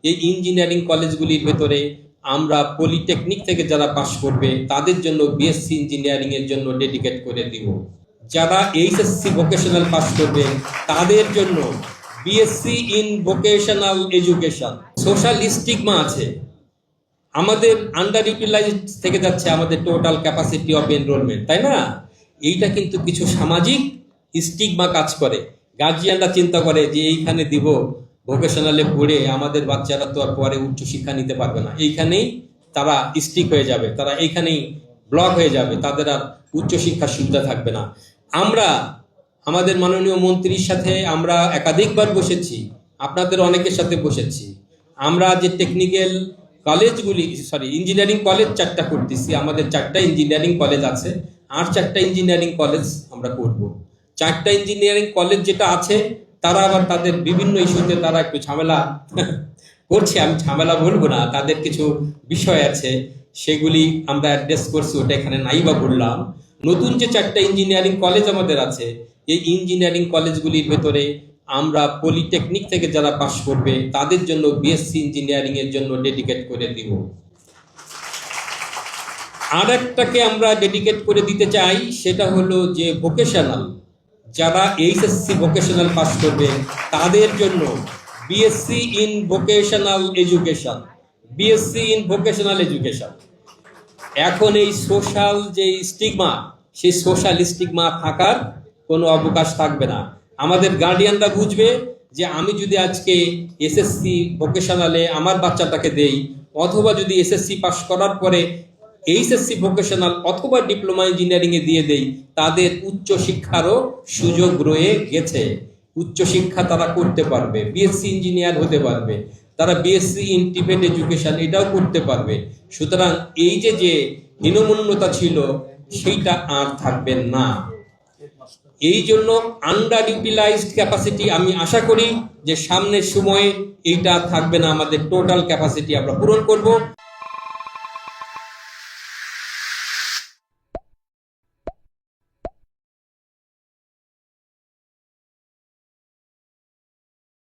এই ইঞ্জিনিয়ারিং কলেজগুলির ভেতরে আমরা পলিটেকনিক থেকে যারা পাশ করবে তাদের জন্য বিএসসি ইঞ্জিনিয়ারিং এর জন্য ডেডিকেট করে দিব। যারা এইচএসসি ভোকেশনাল পাস করবে তাদের জন্য BSc in vocational education. Social stigma আছে, আমাদের আন্ডার ইউটিলাইজড থেকে যাচ্ছে আমাদের টোটাল ক্যাপাসিটি অফ এনরোলমেন্ট, তাই না? এইটা কিন্তু কিছু সামাজিক স্টিগমা কাজ করে। গার্জিয়ানরা চিন্তা করে যে এইখানে দিব, ভোকেশনালে পড়ে আমাদের বাচ্চারা তো আর পরে উচ্চশিক্ষা নিতে পারবে না, এইখানেই তারা স্টিক হয়ে যাবে, তারা এইখানেই ব্লক হয়ে যাবে, তাদের আর উচ্চশিক্ষার সুবিধা থাকবে না। আমরা আমাদের মাননীয় মন্ত্রীর সাথে আমরা একাধিকবার বসেছি, আপনাদের অনেকের সাথে বসেছি। আমরা যে টেকনিক্যাল কলেজগুলি ইঞ্জিনিয়ারিং কলেজ 4টা করতেছি, আমাদের 4টা ইঞ্জিনিয়ারিং কলেজ আছে, আর 4টা ইঞ্জিনিয়ারিং কলেজ আমরা করব। 4টা ইঞ্জিনিয়ারিং কলেজ যেটা আছে তারা আবার তাদের বিভিন্ন ইস্যুতে তারা একটু ঝামেলা করছে, আমি ঝামেলা বলবো না, তাদের কিছু বিষয় আছে সেগুলি আমরা অ্যাড্রেস করছি, ওটা এখানে নাই বা বললাম। নতুন যে 4টা ইঞ্জিনিয়ারিং কলেজ আমাদের আছে, এই ইঞ্জিনিয়ারিং কলেজগুলির ভেতরে আমরা পলিটেকনিক থেকে যারা পাশ করবে তাদের জন্য বিএসসি ইঞ্জিনিয়ারিং এর জন্য ডেডিকেট করে দিব। আর একটাকে আমরা ডেডিকেট করে দিতে চাই, সেটা হলো যে ভোকেশনাল, যারা এইচএসসি ভোকেশনাল পাস করবে তাদের জন্য BSc in vocational education. BSc in vocational education. এখন এই সোশ্যাল যে স্টিগমা, সেই সোশ্যাল স্টিগমা থাকার কোনো অবকাশ থাকবে না। আমাদের গার্ডিয়ানরা বুঝবে যে আমি যদি আজকে এসএসসি ভোকেশনালে আমার বাচ্চাটাকে দেই, অথবা যদি এসএসসি পাস করার পরে এইচএসসি ভোকেশনাল অথবা ডিপ্লোমা ইঞ্জিনিয়ারিং এ দিয়ে দেই, তাদের উচ্চশিক্ষারও সুযোগ রয়ে গেছে। উচ্চশিক্ষা তারা করতে পারবে, বিএসসি ইঞ্জিনিয়ার হতে পারবে, তারা বিএসসি ইন টিবেট এডুকেশন এটাও করতে পারবে। সুতরাং এই যে হীনমন্যতা ছিল সেইটা আর থাকবে না। এই জন্য আন্ডার ইউটিলাইজড ক্যাপাসিটি, আমি আশা করি যে সামনের সময়ে এইটা থাকবে না, আমাদের টোটাল ক্যাপাসিটি আমরা পূরণ করব।